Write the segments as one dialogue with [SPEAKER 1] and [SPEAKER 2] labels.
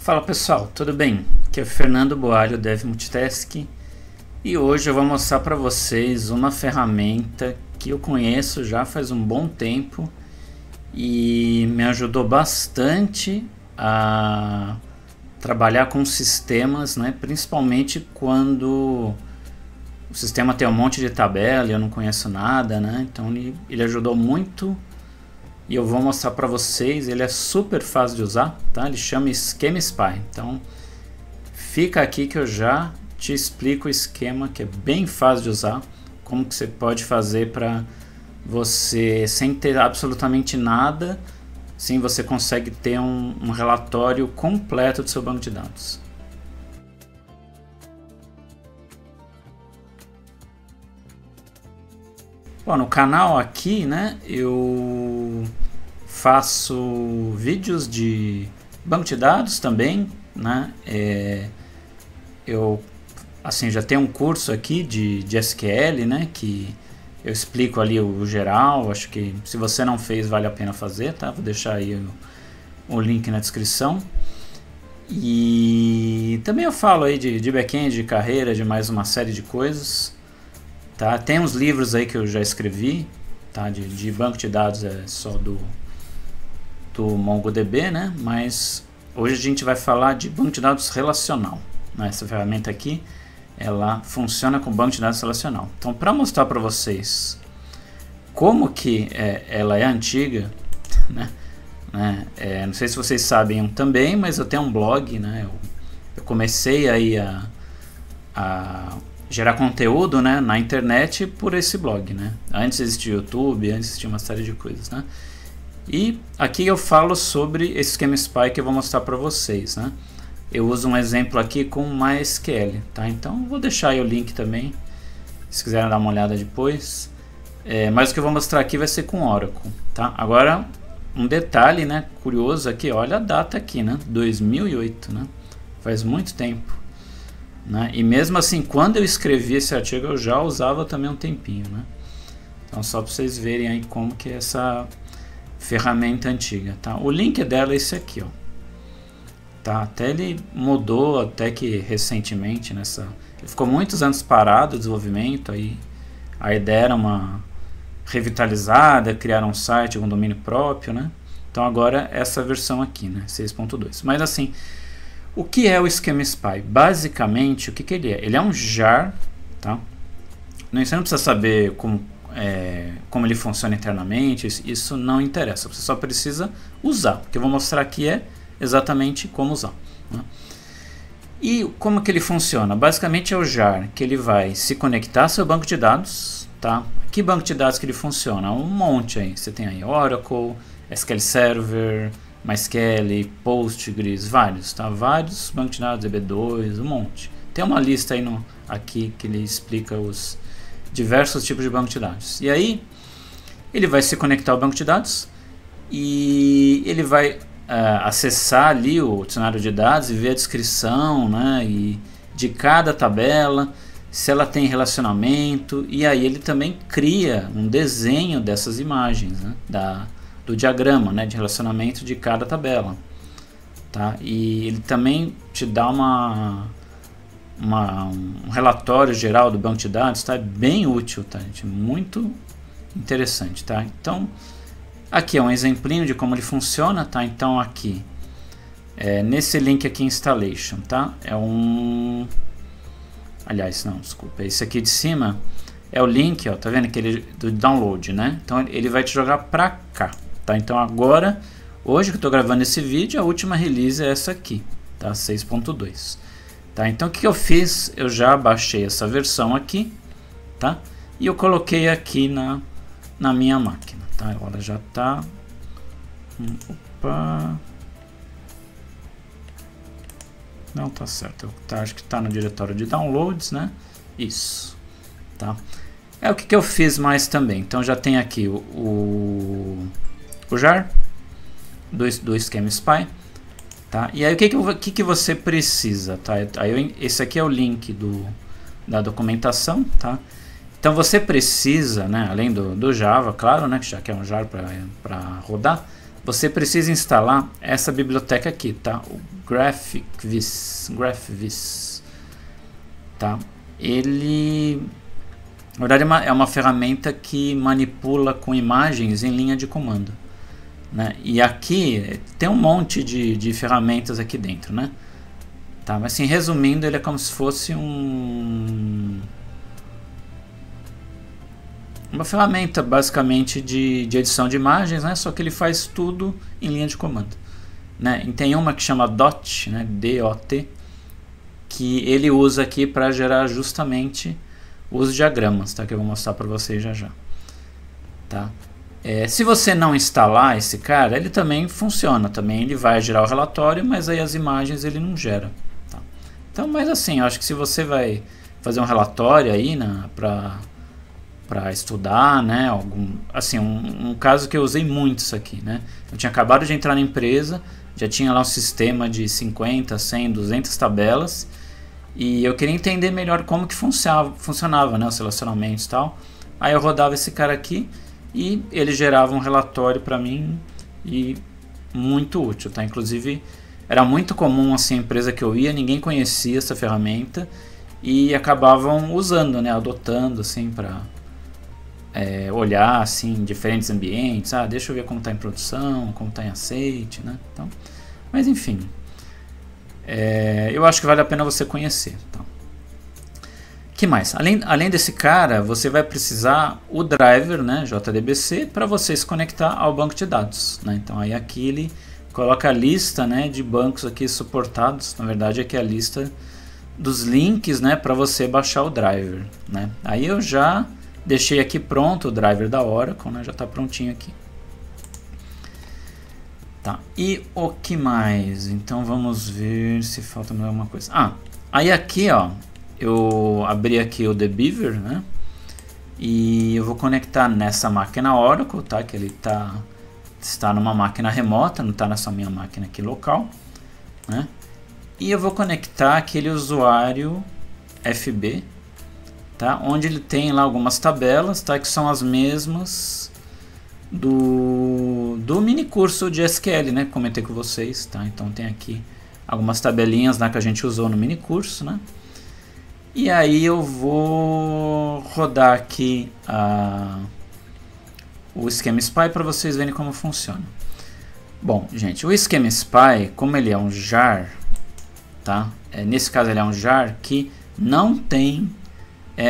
[SPEAKER 1] Fala pessoal, tudo bem? Aqui é Fernando Boalho, Dev Multitask, e hoje eu vou mostrar para vocês uma ferramenta que eu conheço já faz um bom tempo e me ajudou bastante a trabalhar com sistemas, né? Principalmente quando o sistema tem um monte de tabela e eu não conheço nada, né? Então ele ajudou muito. E eu vou mostrar para vocês, ele é super fácil de usar, tá? Ele chama Esquema Spy. Então, fica aqui que eu já te explico o esquema, que é bem fácil de usar. Como que você pode fazer para você, sem ter absolutamente nada, sim, você consegue ter um relatório completo do seu banco de dados. Bom, no canal aqui, né, eu faço vídeos de banco de dados também, né, eu assim, já tenho um curso aqui de SQL, né, que eu explico ali o geral. Acho que se você não fez, vale a pena fazer, tá? Vou deixar aí o link na descrição. E também eu falo aí de back-end, de carreira, de mais uma série de coisas. Tá? Tem uns livros aí que eu já escrevi, tá? de banco de dados, é só do MongoDB, né? Mas hoje a gente vai falar de banco de dados relacional, né? Essa ferramenta aqui, ela funciona com banco de dados relacional. Então, para mostrar para vocês como que ela é antiga, né? Não sei se vocês sabem também, mas eu tenho um blog, né? Eu comecei aí a gerar conteúdo, né, na internet por esse blog, né? Antes existia YouTube, antes existia uma série de coisas, né? E aqui eu falo sobre esse Esquema Spy que eu vou mostrar para vocês, né? Eu uso um exemplo aqui com MySQL, tá? Então vou deixar aí o link também, se quiserem dar uma olhada depois. Mas o que eu vou mostrar aqui vai ser com Oracle, tá? Agora um detalhe, né, curioso aqui, olha a data aqui, né? 2008, né? Faz muito tempo. Né? E mesmo assim, quando eu escrevi esse artigo, eu já usava também um tempinho, né? Então, só para vocês verem aí como que é essa ferramenta antiga, tá? O link dela é esse aqui, ó. Tá? Até ele mudou, até que recentemente, ele ficou muitos anos parado o desenvolvimento, aí a ideia era uma revitalizada, criar um site com domínio próprio, né? Então agora essa versão aqui, né? 6.2. Mas assim, o que é o Esquema Spy? Basicamente, o que ele é? Ele é um jar, tá? Você não precisa saber como ele funciona internamente, isso não interessa. Você só precisa usar. O que eu vou mostrar aqui é exatamente como usar, né? E como que ele funciona? Basicamente é o jar que ele vai se conectar ao seu banco de dados, tá? Que banco de dados que ele funciona? Um monte aí. Você tem aí Oracle, SQL Server, MySQL, Postgres, vários, tá? Vários bancos de dados, DB2, um monte. Tem uma lista aí aqui que ele explica os diversos tipos de banco de dados. E aí ele vai se conectar ao banco de dados e ele vai acessar ali o dicionário de dados e ver a descrição, né, e de cada tabela, se ela tem relacionamento, e aí ele também cria um desenho dessas imagens, né, do diagrama, né, de relacionamento de cada tabela, tá? E ele também te dá um relatório geral do banco de dados, tá? Bem útil, tá, gente? Muito interessante, tá? Então aqui é um exemplinho de como ele funciona, tá? Então aqui nesse link aqui, installation, tá? Aliás, não, desculpa, esse aqui de cima é o link, ó, tá vendo, aquele do download, né? Então ele vai te jogar pra cá, tá? Então agora, hoje que eu tô gravando esse vídeo, a última release é essa aqui, tá? 6.2, tá? Então o que eu fiz? Eu já baixei essa versão aqui, tá? E eu coloquei aqui na minha máquina, tá? Agora já tá... Opa... Não, tá certo. Acho que tá no diretório de downloads, né? Isso, tá? O que eu fiz mais também. Então já tem aqui o jar do Esquema Spy, tá? E aí o que você precisa, tá? Esse aqui é o link da documentação, tá? Então você precisa, né, além do Java, claro, né, que já que é um jar para rodar, você precisa instalar essa biblioteca aqui, tá? O GraphVis, tá? Ele, na verdade, é uma ferramenta que manipula com imagens em linha de comando, né? E aqui tem um monte de ferramentas aqui dentro, né? Tá, mas assim, resumindo, ele é como se fosse uma ferramenta basicamente de edição de imagens, né? Só que ele faz tudo em linha de comando, né? E tem uma que chama DOT, né? DOT, que ele usa aqui para gerar justamente os diagramas, tá? Que eu vou mostrar para vocês já já, tá? Se você não instalar esse cara, ele também funciona, também ele vai gerar o relatório, mas aí as imagens ele não gera, tá? Então, mas assim, eu acho que se você vai fazer um relatório aí, né, para estudar, né, assim, um caso que eu usei muito isso aqui, né? Eu tinha acabado de entrar na empresa, já tinha lá um sistema de 50, 100, 200 tabelas, e eu queria entender melhor como que funcionava, né, os relacionamentos e tal. Aí eu rodava esse cara aqui e ele gerava um relatório para mim, e muito útil, tá? Inclusive era muito comum, assim, a empresa que eu ia, ninguém conhecia essa ferramenta e acabavam usando, né, adotando assim para olhar assim diferentes ambientes. Deixa eu ver como está em produção, como está em aceite, né? Então, mas enfim, eu acho que vale a pena você conhecer, tá? Que mais? Além desse cara, você vai precisar o driver, né, JDBC, para você se conectar ao banco de dados, né? Então aí aqui ele coloca a lista, né, de bancos aqui suportados. Na verdade aqui é a lista dos links, né, para você baixar o driver, né? Aí eu já deixei aqui pronto o driver da Oracle, né, já está prontinho aqui. Tá, e o que mais? Então vamos ver se falta mais alguma coisa. Aí aqui, ó, eu abri aqui o TheBeaver, né? E eu vou conectar nessa máquina Oracle, tá? Que ele está numa máquina remota, não está nessa minha máquina aqui local, né? E eu vou conectar aquele usuário FB, tá? Onde ele tem lá algumas tabelas, tá? Que são as mesmas do mini curso de SQL, né? Que comentei com vocês, tá? Então tem aqui algumas tabelinhas lá que a gente usou no mini curso, né? E aí eu vou rodar aqui o Schema Spy para vocês verem como funciona. Bom, gente, o Schema Spy, como ele é um jar, tá? Nesse caso ele é um jar que não tem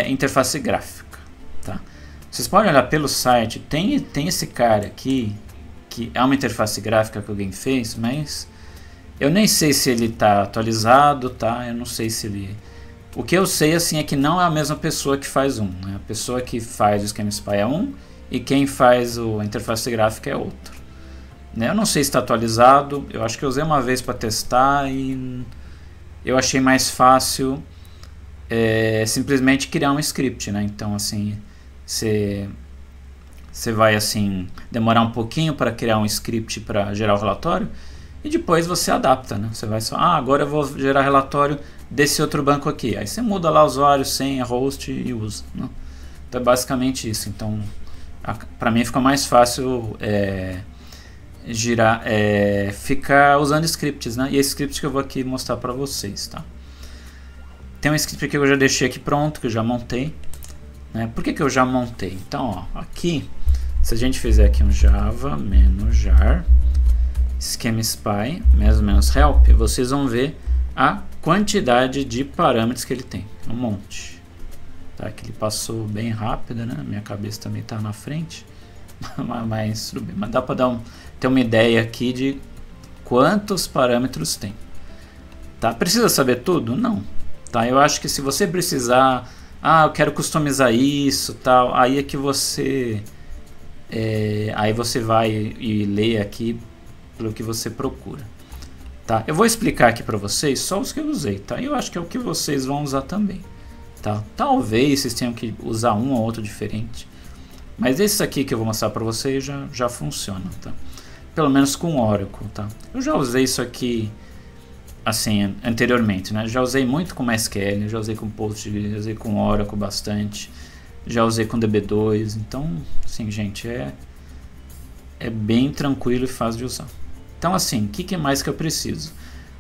[SPEAKER 1] interface gráfica, tá? Vocês podem olhar pelo site, tem esse cara aqui que é uma interface gráfica que alguém fez, mas eu nem sei se ele está atualizado, tá? Eu não sei se ele... O que eu sei assim é que não é a mesma pessoa que faz né? A pessoa que faz o Schema Spy é um e quem faz a interface gráfica é outro, né? Eu não sei se está atualizado, eu acho que eu usei uma vez para testar e eu achei mais fácil simplesmente criar um script, né? Então assim, você vai assim demorar um pouquinho para criar um script para gerar o relatório e depois você adapta, né? Você vai só, agora eu vou gerar relatório desse outro banco aqui. Aí você muda lá o usuário, senha, host e usa, né? Então é basicamente isso. Então, para mim fica mais fácil ficar usando scripts, né? E esse script que eu vou aqui mostrar para vocês, tá? Tem um script que eu já deixei aqui pronto, que eu já montei, né? Por que eu já montei? Então, ó, aqui, se a gente fizer aqui um java -jar Schema Spy -help, vocês vão ver a quantidade de parâmetros que ele tem, um monte, tá? Que ele passou bem rápido, né? Minha cabeça também está na frente, mas tudo bem. Mas dá para ter uma ideia aqui de quantos parâmetros tem, tá? Precisa saber tudo? Não, tá? Eu acho que se você precisar, eu quero customizar isso, tal, aí é que você aí você vai e lê aqui pelo que você procura, tá? Eu vou explicar aqui para vocês só os que eu usei, tá? Eu acho que é o que vocês vão usar também, tá? Talvez vocês tenham que usar um ou outro diferente, mas esse aqui que eu vou mostrar para vocês já funciona, tá? Pelo menos com Oracle, tá? Eu já usei isso aqui assim anteriormente, né? Já usei muito com MySQL, já usei com Postgres, já usei com Oracle bastante, já usei com DB2, então, sim, gente, é bem tranquilo e fácil de usar. Então assim, o que mais que eu preciso?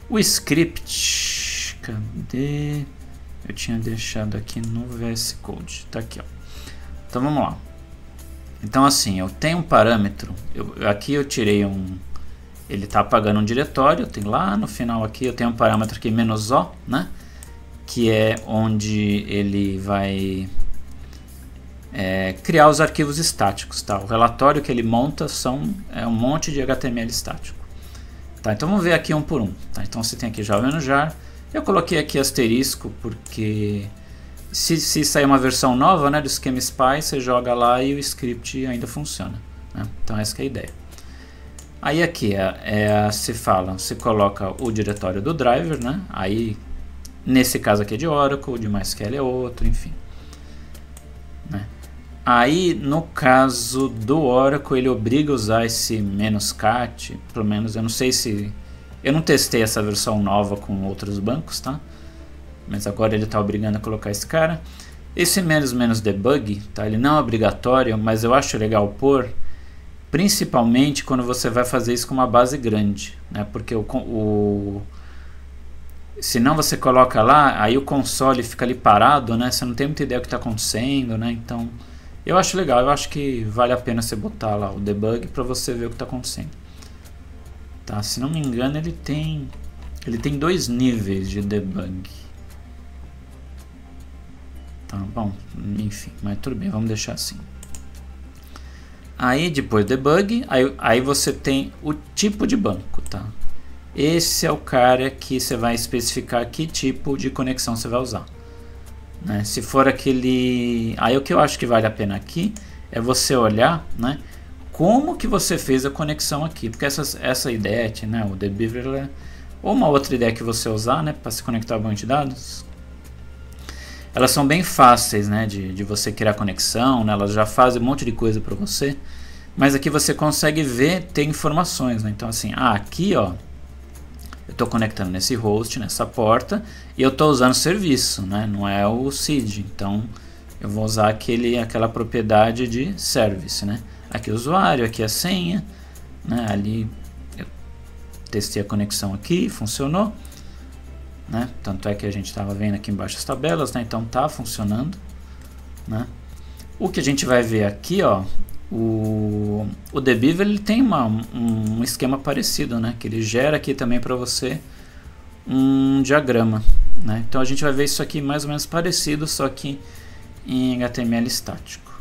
[SPEAKER 1] O script, cadê? Eu tinha deixado aqui no VS Code, tá aqui, ó. Então vamos lá. Então assim, eu tenho um parâmetro, aqui eu tirei ele está apagando um diretório, tem lá no final aqui, eu tenho um parâmetro aqui -o, né? Que é onde ele vai criar os arquivos estáticos, tá? O relatório que ele monta é um monte de HTML estático. Tá, então vamos ver aqui um por um. Tá? Então você tem aqui Java no jar. Eu coloquei aqui asterisco porque se sair uma versão nova, né, do Scheme Spy, você joga lá e o script ainda funciona, né? Então essa que é a ideia. Aí aqui você coloca o diretório do driver, né? Aí nesse caso aqui é de Oracle, de MySQL é outro, enfim. Né? Aí no caso do Oracle ele obriga a usar esse "-cat", pelo menos eu não sei se... Eu não testei essa versão nova com outros bancos, tá? Mas agora ele está obrigando a colocar esse cara. Esse "-debug", tá? Ele não é obrigatório, mas eu acho legal pôr, principalmente quando você vai fazer isso com uma base grande, né? Porque senão você coloca lá, aí o console fica ali parado, né? Você não tem muita ideia do que está acontecendo, né? Então eu acho legal, eu acho que vale a pena você botar lá o debug para você ver o que está acontecendo. Tá? Se não me engano ele tem 2 níveis de debug. Tá bom, enfim, mas tudo bem, vamos deixar assim. Aí depois debug, aí você tem o tipo de banco, tá? Esse é o cara que você vai especificar que tipo de conexão você vai usar, né? Se for aquele... Aí o que eu acho que vale a pena aqui é você olhar, né, como que você fez a conexão aqui, porque essa ideia, né, o Debeaver, ou uma outra ideia que você usar, né, para se conectar ao banco de dados, elas são bem fáceis, né, de você criar conexão, né, elas já fazem um monte de coisa para você, mas aqui você consegue ver, ter informações, né? Então assim, aqui ó, eu estou conectando nesse host, nessa porta, e eu estou usando serviço, né, não é o seed, então eu vou usar aquela propriedade de service, né? Aqui o usuário, aqui a senha, né? Ali eu testei a conexão aqui, funcionou. Né? Tanto é que a gente estava vendo aqui embaixo as tabelas, né? Então tá funcionando, né? O que a gente vai ver aqui, ó, o Debeaver ele tem um esquema parecido, né? Que ele gera aqui também para você um diagrama, né? Então a gente vai ver isso aqui mais ou menos parecido, só que em HTML estático,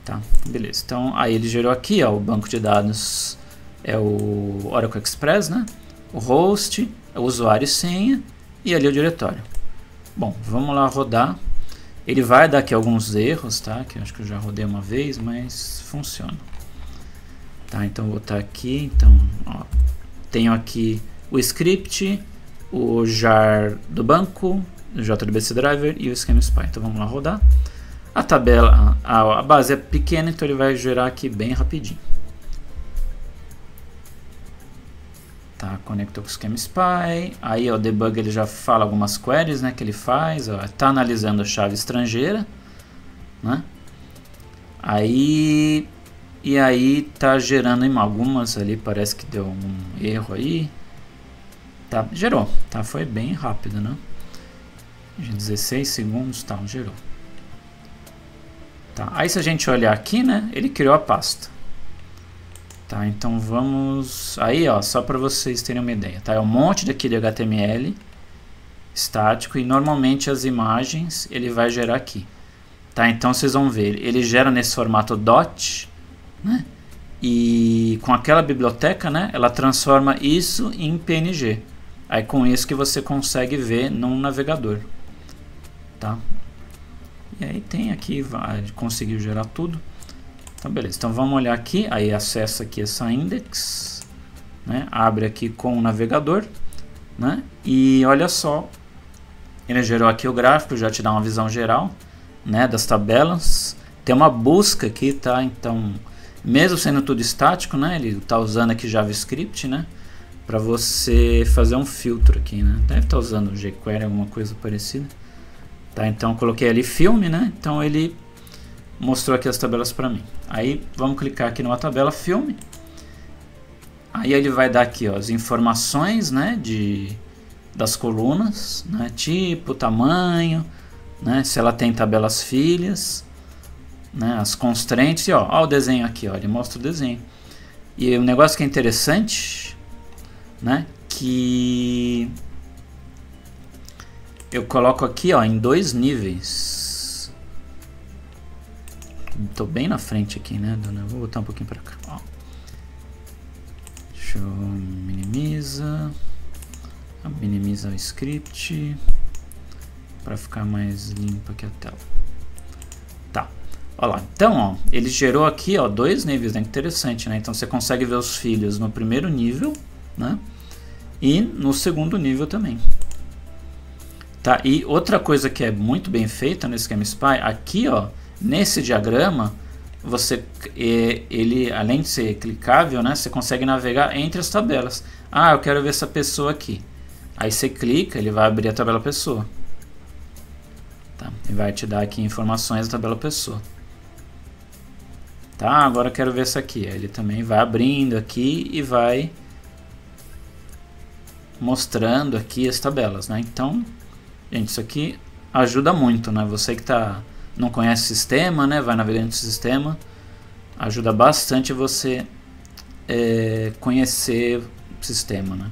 [SPEAKER 1] tá? Beleza. Então aí ele gerou aqui, ó, o banco de dados é o Oracle Express, né? O host, o usuário e senha, e ali o diretório. Bom, vamos lá rodar. Ele vai dar aqui alguns erros, tá? Que eu acho que eu já rodei uma vez, mas funciona. Tá, então vou botar aqui. Então, ó, tenho aqui o script, o jar do banco, o JDBC driver e o Scheme Spy. Então vamos lá rodar. A tabela, a base é pequena, então ele vai gerar aqui bem rapidinho. Tá, conectou com o Scheme Spy. Aí o debug ele já fala algumas queries, né, que ele faz. Está analisando a chave estrangeira, né? Aí tá gerando algumas ali, parece que deu um erro aí. Tá, gerou, tá, foi bem rápido, né? 16 segundos, tá, gerou. Tá, aí se a gente olhar aqui, né, ele criou a pasta. Tá, então vamos... Aí, ó, só para vocês terem uma ideia, tá? É um monte daqui de HTML estático e normalmente as imagens ele vai gerar aqui. Tá, então vocês vão ver, ele gera nesse formato .dot, né? E com aquela biblioteca, né, ela transforma isso em PNG. Aí com isso que você consegue ver num navegador. Tá? E aí tem aqui, conseguiu gerar tudo. Então beleza, então vamos olhar aqui, aí acessa aqui essa index, né? Abre aqui com o navegador, né? E olha só, ele gerou aqui o gráfico, já te dá uma visão geral, né, das tabelas. Tem uma busca aqui, tá? Então, mesmo sendo tudo estático, né, ele está usando aqui JavaScript, né, para você fazer um filtro aqui, né? Deve estar usando o jQuery, alguma coisa parecida. Tá, então coloquei ali filme, né? Então ele mostrou aqui as tabelas para mim. Aí vamos clicar aqui numa tabela filme. Aí ele vai dar aqui, ó, as informações, né, das colunas, né, tipo, tamanho, né, se ela tem tabelas filhas, né, as constraints, e ó o desenho aqui, ó, ele mostra o desenho. E o negócio que é interessante, né, que eu coloco aqui, ó, em 2 níveis. Tô bem na frente aqui, né, vou botar um pouquinho para cá, ó. Deixa eu minimizar o script para ficar mais limpa aqui a tela. Tá, olha lá. Então, ó, ele gerou aqui, ó, 2 níveis, né? Interessante, né? Então você consegue ver os filhos no primeiro nível, né? E no segundo nível também. Tá? E outra coisa que é muito bem feita nesse GameSpy, aqui, ó, nesse diagrama, ele, além de ser clicável, né, você consegue navegar entre as tabelas. Ah, eu quero ver essa pessoa aqui. Aí você clica, ele vai abrir a tabela pessoa. Tá? E vai te dar aqui informações da tabela pessoa. Tá, agora eu quero ver essa aqui. Ele também vai abrindo aqui e vai mostrando aqui as tabelas, né? Então, gente, isso aqui ajuda muito, né? Você que não conhece o sistema, né? Vai navegando no sistema, ajuda bastante você conhecer o sistema, né?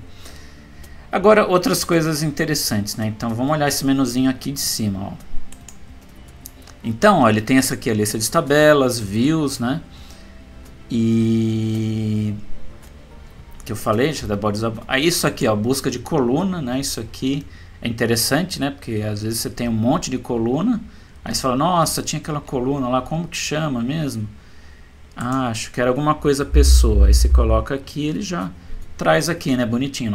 [SPEAKER 1] Agora, outras coisas interessantes, né? Então, vamos olhar esse menuzinho aqui de cima, ó. Então, ó, ele tem essa aqui, a lista de tabelas, views, né? E que eu falei, isso aqui, ó, busca de coluna, né? Isso aqui é interessante, né? Porque às vezes você tem um monte de coluna. Aí você fala, nossa, tinha aquela coluna lá, como que chama mesmo? Ah, acho que era alguma coisa pessoa. Aí você coloca aqui, ele já traz aqui, né, bonitinho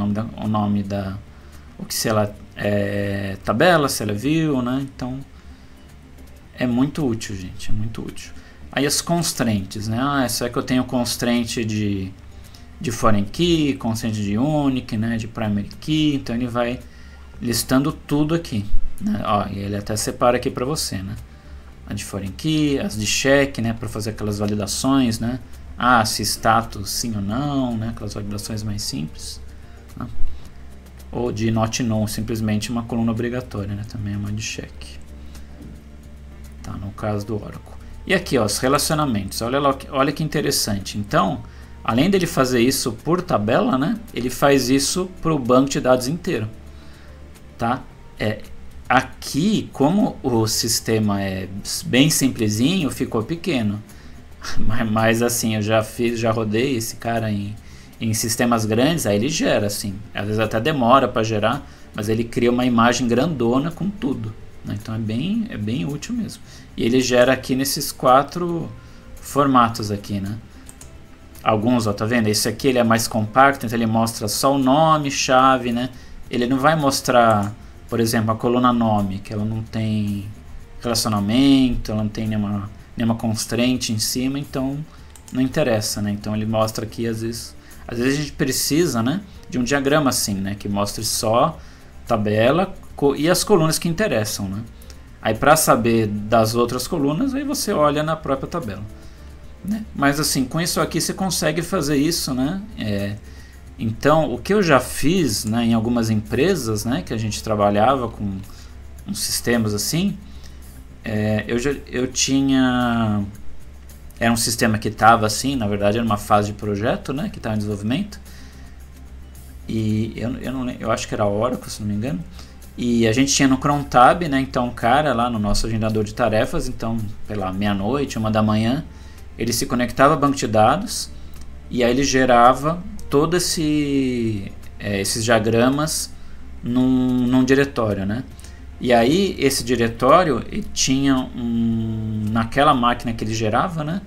[SPEAKER 1] se ela é tabela, se ela é view, né? Então é muito útil, gente, é muito útil. Aí as constraints, né? Ah, essa é que eu tenho constraint de foreign key, constraint de unique, né, de primary key. Então ele vai listando tudo aqui, né? Ó, e ele até separa aqui para você, né? A de foreign key, as de check, né, para fazer aquelas validações, né? Ah, se status sim ou não, né? Aquelas validações mais simples, né? Ou de not known, simplesmente uma coluna obrigatória, né? Também é uma de check. Tá, no caso do Oracle. E aqui, ó, os relacionamentos. Olha que interessante. Então, além dele fazer isso por tabela, né? Ele faz isso para o banco de dados inteiro. Tá? Aqui, como o sistema é bem simplesinho, ficou pequeno. Mas assim, eu já rodei esse cara em sistemas grandes, aí ele gera assim. Às vezes até demora para gerar, mas ele cria uma imagem grandona com tudo, né? Então é bem útil mesmo. E ele gera aqui nesses 4 formatos aqui, né? Alguns, ó, tá vendo? Esse aqui ele é mais compacto, então ele mostra só o nome, chave, né? Ele não vai mostrar, por exemplo, a coluna nome, que ela não tem relacionamento, ela não tem nenhuma constraint em cima, então não interessa, né? Então ele mostra aqui, às vezes a gente precisa, né, de um diagrama assim, né, que mostre só tabela e as colunas que interessam, né? Aí para saber das outras colunas, aí você olha na própria tabela, né? Mas assim, com isso aqui você consegue fazer isso, né? Então, o que eu já fiz, né, em algumas empresas, né, que a gente trabalhava com uns sistemas assim, eu tinha... Era um sistema que estava assim, na verdade era uma fase de projeto, né, que estava em desenvolvimento. E eu acho que era Oracle, se não me engano. E a gente tinha no Crontab, né, então o cara lá no nosso agendador de tarefas, então pela meia-noite, 1 da manhã, ele se conectava ao banco de dados e aí ele gerava todos esses diagramas num diretório, né? E aí esse diretório tinha naquela máquina que ele gerava, né?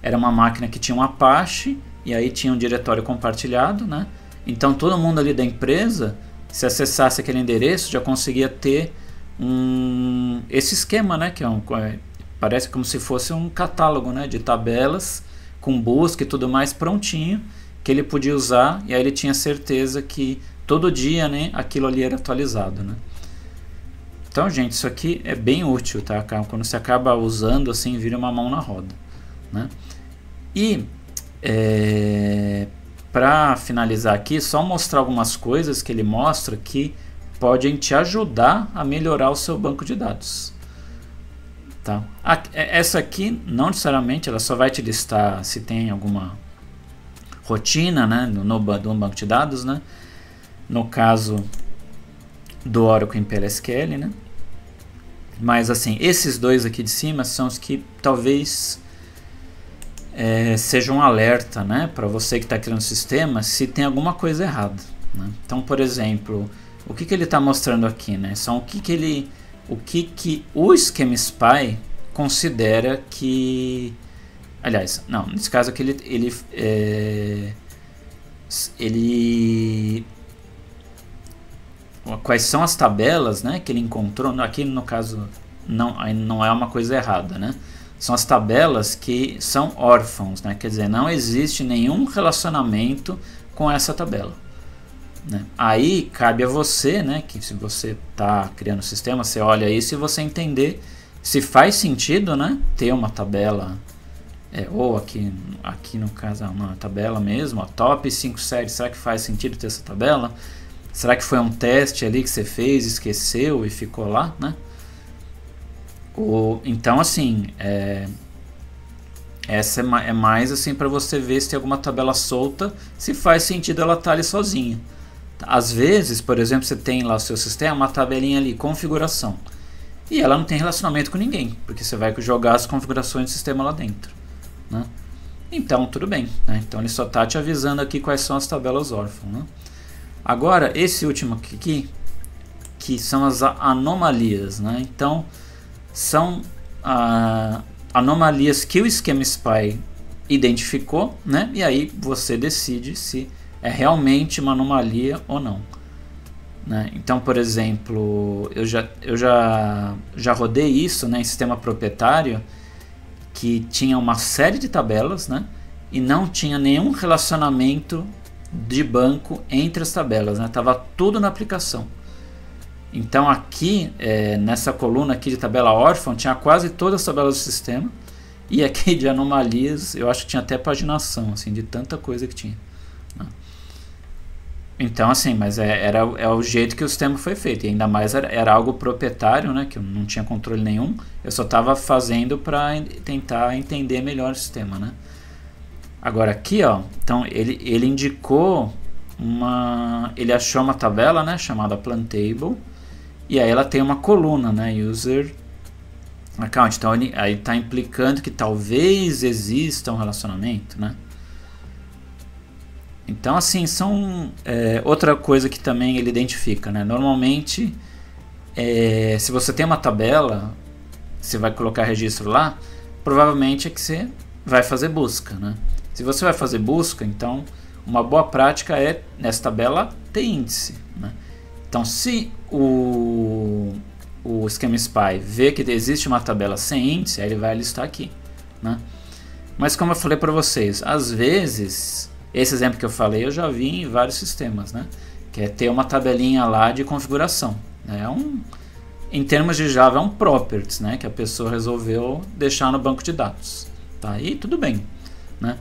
[SPEAKER 1] Era uma máquina que tinha um Apache e aí tinha um diretório compartilhado, né? Então todo mundo ali da empresa, se acessasse aquele endereço, já conseguia ter esse esquema, né? Que parece como se fosse um catálogo, né, de tabelas com busca e tudo mais prontinho, que ele podia usar, e aí ele tinha certeza que todo dia, né, aquilo ali era atualizado, né? Então, gente, isso aqui é bem útil, tá? Quando você acaba usando, assim, vira uma mão na roda, né? E para finalizar aqui, só mostrar algumas coisas que ele mostra que podem te ajudar a melhorar o seu banco de dados. Tá? Essa aqui, não necessariamente, ela só vai te listar se tem alguma rotina, né, no banco de dados, né? No caso do Oracle em PLSQL, né? Mas assim, esses dois aqui de cima são os que talvez seja um alerta, né, para você que está criando o sistema se tem alguma coisa errada, né? Então, por exemplo, o que ele está mostrando aqui, né? São o que o Scheme Spy considera que, aliás, não, nesse caso aqui quais são as tabelas, né, que ele encontrou. Aqui no caso não é uma coisa errada, né? São as tabelas que são órfãos, né? Quer dizer, não existe nenhum relacionamento com essa tabela, né? Aí cabe a você, né, que se você está criando o sistema, você olha isso e você entender se faz sentido, né, ter uma tabela, ou aqui no caso uma tabela mesmo, a top 5 séries, será que faz sentido ter essa tabela? Será que foi um teste ali que você fez, esqueceu e ficou lá, né? Então, assim, essa é mais assim para você ver se tem alguma tabela solta, se faz sentido ela estar ali sozinha. Às vezes, por exemplo, você tem lá o seu sistema, uma tabelinha ali, configuração, e ela não tem relacionamento com ninguém, porque você vai jogar as configurações do sistema lá dentro, né? Então, tudo bem, né? Então ele só está te avisando aqui quais são as tabelas órfãs, né? Agora, esse último aqui, que são as anomalias, né? Então, são anomalias que o Scheme Spy identificou, né? E aí você decide se é realmente uma anomalia ou não, né? Então, por exemplo, eu já rodei isso, né, em sistema proprietário que tinha uma série de tabelas, né, e não tinha nenhum relacionamento de banco entre as tabelas, né? Tava tudo na aplicação. Então aqui, nessa coluna aqui de tabela órfã, tinha quase todas as tabelas do sistema, e aqui de anomalias, eu acho que tinha até paginação, assim, de tanta coisa que tinha, né? Então, assim, mas é o jeito que o sistema foi feito, e ainda mais era algo proprietário, né, que eu não tinha controle nenhum, eu só estava fazendo para tentar entender melhor o sistema, né? Agora aqui, ó, então ele indicou ele achou uma tabela, né, chamada Plantable, e aí ela tem uma coluna, né, User Account, então aí está implicando que talvez exista um relacionamento, né? Então, assim, são outra coisa que também ele identifica, né? Normalmente, se você tem uma tabela, você vai colocar registro lá, provavelmente é que você vai fazer busca, né? Se você vai fazer busca, então uma boa prática é nessa tabela ter índice, né? Então, se o Scheme Spy vê que existe uma tabela sem índice, aí ele vai listar aqui, né? Mas como eu falei para vocês, às vezes, esse exemplo que eu falei eu já vi em vários sistemas, né? Que é ter uma tabelinha lá de configuração, né? Em termos de Java é um properties, né? Que a pessoa resolveu deixar no banco de dados, tá? E tudo bem, né?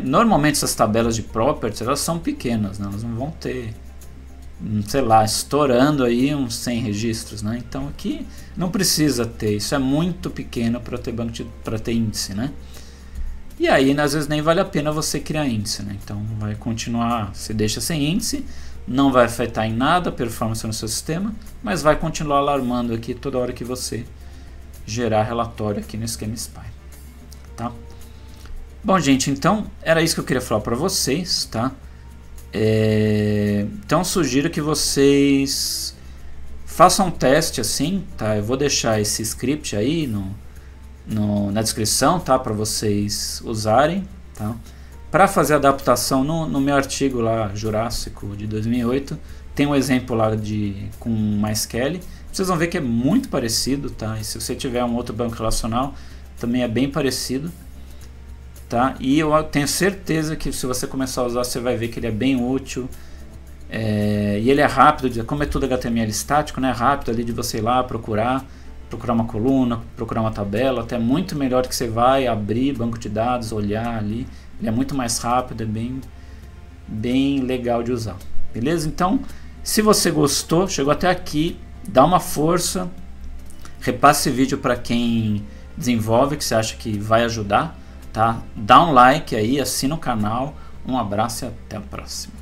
[SPEAKER 1] Normalmente essas tabelas de properties, elas são pequenas, né? Elas não vão ter, sei lá, estourando aí uns 100 registros, né? Então aqui não precisa ter, isso é muito pequeno para ter índice, né? E aí, às vezes, nem vale a pena você criar índice, né? Então, vai continuar, você deixa sem índice, não vai afetar em nada a performance no seu sistema, mas vai continuar alarmando aqui toda hora que você gerar relatório aqui no Scheme Spy, tá? Bom, gente, então, era isso que eu queria falar para vocês, tá? Então, sugiro que vocês façam um teste assim, tá? Eu vou deixar esse script aí na descrição, tá, para vocês usarem, tá? Para fazer a adaptação no meu artigo lá, Jurássico de 2008, tem um exemplo lá com MySQL. Vocês vão ver que é muito parecido, tá? E se você tiver um outro banco relacional, também é bem parecido, tá? E eu tenho certeza que se você começar a usar, você vai ver que ele é bem útil, E ele é rápido, como é tudo HTML estático, né? É rápido ali de você ir lá procurar uma coluna, procurar uma tabela, até muito melhor que você vai abrir banco de dados, olhar ali. Ele é muito mais rápido, é bem legal de usar. Beleza? Então, se você gostou, chegou até aqui, dá uma força, repasse esse vídeo para quem desenvolve, que você acha que vai ajudar, tá? Dá um like aí, assina o canal, um abraço e até a próxima.